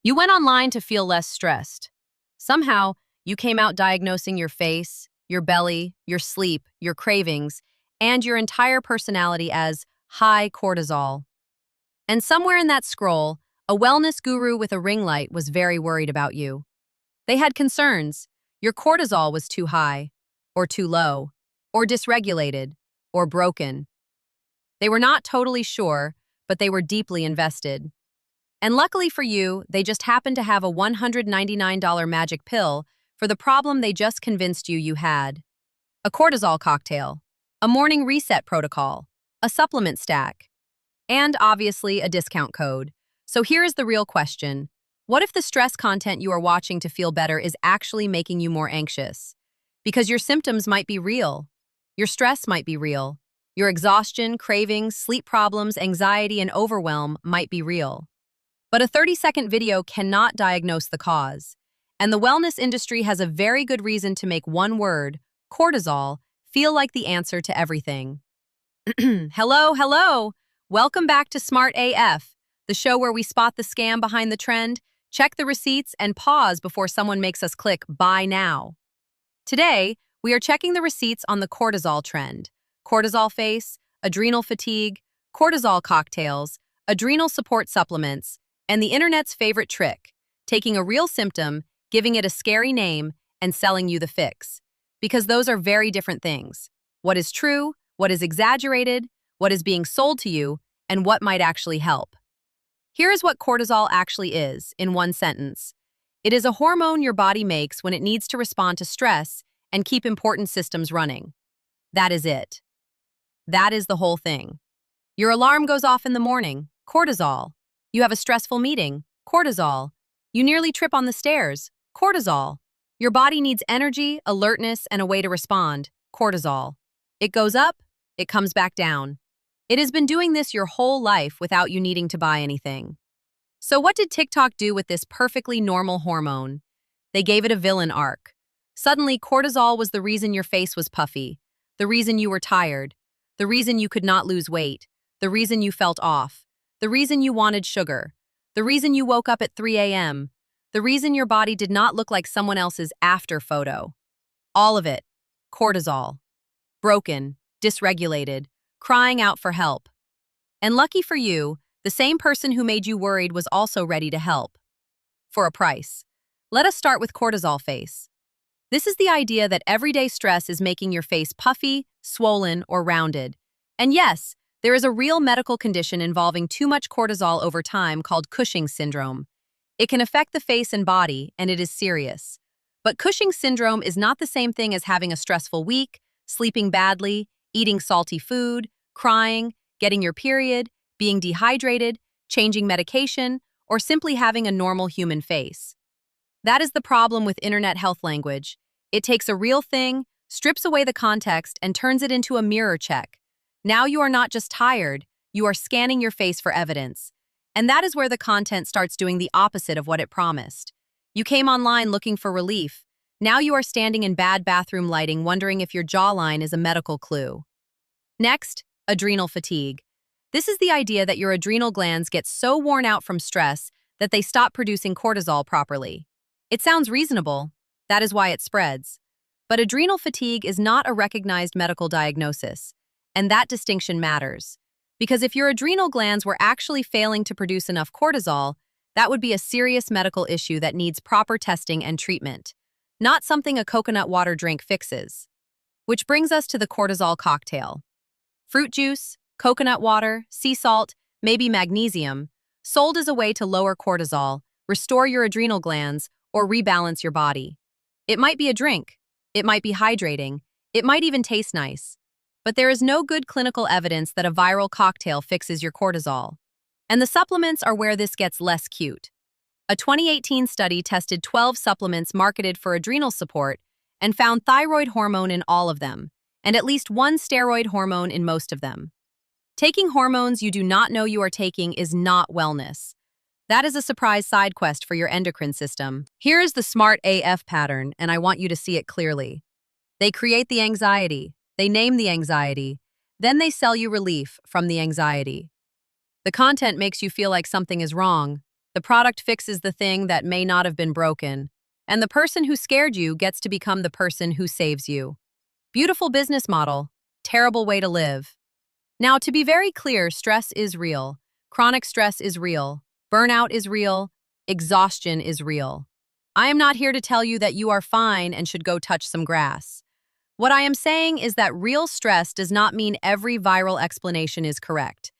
You went online to feel less stressed. Somehow, you came out diagnosing your face, your belly, your sleep, your cravings, and your entire personality as high cortisol. And somewhere in that scroll, a wellness guru with a ring light was very worried about you. They had concerns. Your cortisol was too high, or too low, or dysregulated, or broken. They were not totally sure, but they were deeply invested. And luckily for you, they just happened to have a $199 magic pill for the problem they just convinced you had. A cortisol cocktail, a morning reset protocol, a supplement stack, and obviously a discount code. So here's the real question. What if the stress content you are watching to feel better is actually making you more anxious? Because your symptoms might be real. Your stress might be real. Your exhaustion, cravings, sleep problems, anxiety, and overwhelm might be real. But a 30-second video cannot diagnose the cause. And the wellness industry has a very good reason to make one word, cortisol, feel like the answer to everything. Hello. Welcome back to Smart AF, the show where we spot the scam behind the trend, check the receipts, and pause before someone makes us click buy now. Today, we are checking the receipts on the cortisol trend. Cortisol face, adrenal fatigue, cortisol cocktails, adrenal support supplements, and the internet's favorite trick, taking a real symptom, giving it a scary name, and selling you the fix. Because those are very different things. What is true, what is exaggerated, what is being sold to you, and what might actually help. Here is what cortisol actually is, in one sentence. It is a hormone your body makes when it needs to respond to stress and keep important systems running. That is it. That is the whole thing. Your alarm goes off in the morning, cortisol. You have a stressful meeting, cortisol. You nearly trip on the stairs, cortisol. Your body needs energy, alertness, and a way to respond, cortisol. It goes up, it comes back down. It has been doing this your whole life without you needing to buy anything. So what did TikTok do with this perfectly normal hormone? They gave it a villain arc. Suddenly, cortisol was the reason your face was puffy, the reason you were tired, the reason you could not lose weight, the reason you felt off, the reason you wanted sugar, the reason you woke up at 3 a.m., the reason your body did not look like someone else's after photo. All of it. Cortisol. Broken, dysregulated, crying out for help. And lucky for you, the same person who made you worried was also ready to help. For a price. Let us start with cortisol face. This is the idea that everyday stress is making your face puffy, swollen, or rounded. And yes, there is a real medical condition involving too much cortisol over time called Cushing's syndrome. It can affect the face and body, and it is serious. But Cushing's syndrome is not the same thing as having a stressful week, sleeping badly, eating salty food, crying, getting your period, being dehydrated, changing medication, or simply having a normal human face. That is the problem with internet health language. It takes a real thing, strips away the context, and turns it into a mirror check. Now you are not just tired, you are scanning your face for evidence. And that is where the content starts doing the opposite of what it promised. You came online looking for relief. Now you are standing in bad bathroom lighting wondering if your jawline is a medical clue. Next, adrenal fatigue. This is the idea that your adrenal glands get so worn out from stress that they stop producing cortisol properly. It sounds reasonable. That is why it spreads. But adrenal fatigue is not a recognized medical diagnosis, and that distinction matters. Because if your adrenal glands were actually failing to produce enough cortisol, that would be a serious medical issue that needs proper testing and treatment, not something a coconut water drink fixes. Which brings us to the cortisol cocktail. Fruit juice, coconut water, sea salt, maybe magnesium, sold as a way to lower cortisol, restore your adrenal glands, or rebalance your body. It might be a drink, it might be hydrating, it might even taste nice. But there is no good clinical evidence that a viral cocktail fixes your cortisol. And the supplements are where this gets less cute. A 2018 study tested 12 supplements marketed for adrenal support and found thyroid hormone in all of them, and at least one steroid hormone in most of them. Taking hormones you do not know you are taking is not wellness. That is a surprise side quest for your endocrine system. Here is the smart AF pattern, and I want you to see it clearly. They create the anxiety. They name the anxiety. Then they sell you relief from the anxiety. The content makes you feel like something is wrong. The The product fixes the thing that may not have been broken, and the person who scared you gets to become the person who saves you. Beautiful business model, terrible way to live. Now, to be very clear, stress is real. Chronic stress is real. Burnout is real. Exhaustion is real. I am not here to tell you that you are fine and should go touch some grass. What I am saying is that real stress does not mean every viral explanation is correct,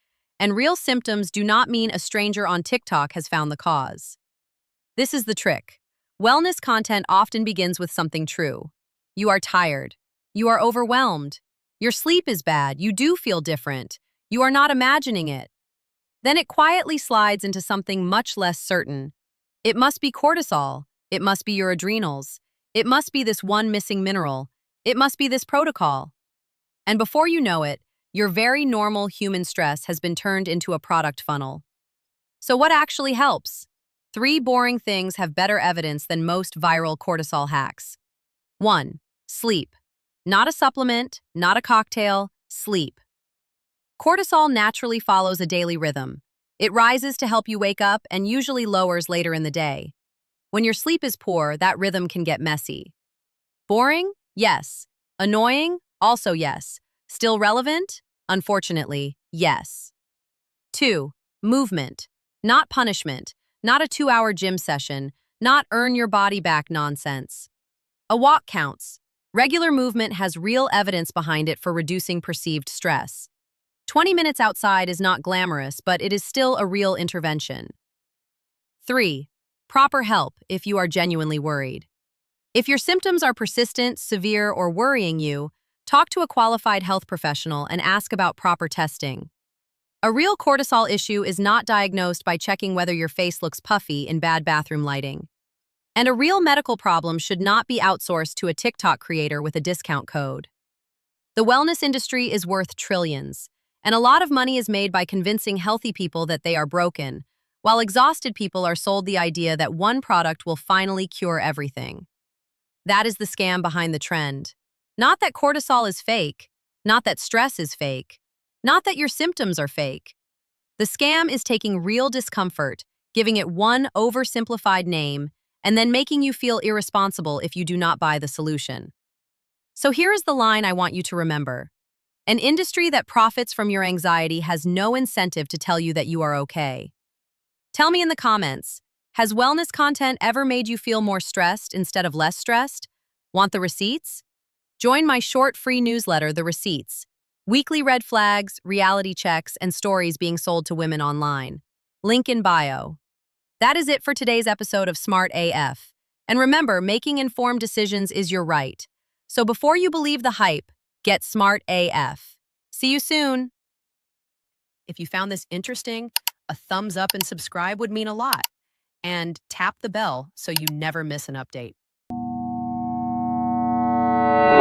and real symptoms do not mean a stranger on TikTok has found the cause. This is the trick. Wellness content often begins with something true. You are tired. You are overwhelmed. Your sleep is bad. You do feel different. You are not imagining it. Then it quietly slides into something much less certain. It must be cortisol. It must be your adrenals. It must be this one missing mineral. It must be this protocol. And before you know it, your very normal human stress has been turned into a product funnel. So what actually helps? 3 boring things have better evidence than most viral cortisol hacks. 1. Sleep. Not a supplement, not a cocktail, sleep. Cortisol naturally follows a daily rhythm. It rises to help you wake up and usually lowers later in the day. When your sleep is poor, that rhythm can get messy. Boring? Yes. Annoying? Also yes. Still relevant? Unfortunately, yes. 2. Movement. Not punishment. Not a 2-hour gym session. Not earn your body back nonsense. A walk counts. Regular movement has real evidence behind it for reducing perceived stress. 20 minutes outside is not glamorous, but it is still a real intervention. 3. Proper help if you are genuinely worried. If your symptoms are persistent, severe, or worrying you, talk to a qualified health professional and ask about proper testing. A real cortisol issue is not diagnosed by checking whether your face looks puffy in bad bathroom lighting. And a real medical problem should not be outsourced to a TikTok creator with a discount code. The wellness industry is worth trillions, and a lot of money is made by convincing healthy people that they are broken, while exhausted people are sold the idea that one product will finally cure everything. That is the scam behind the trend. Not that cortisol is fake, not that stress is fake, not that your symptoms are fake. The scam is taking real discomfort, giving it one oversimplified name, and then making you feel irresponsible if you do not buy the solution. So here is the line I want you to remember. An industry that profits from your anxiety has no incentive to tell you that you are okay. Tell me in the comments, has wellness content ever made you feel more stressed instead of less stressed? Want the receipts? Join my short free newsletter, The Receipts. Weekly red flags, reality checks, and stories being sold to women online. Link in bio. That is it for today's episode of Smart AF. And remember, making informed decisions is your right. So before you believe the hype, get Smart AF. See you soon. If you found this interesting, a thumbs up and subscribe would mean a lot. And tap the bell so you never miss an update.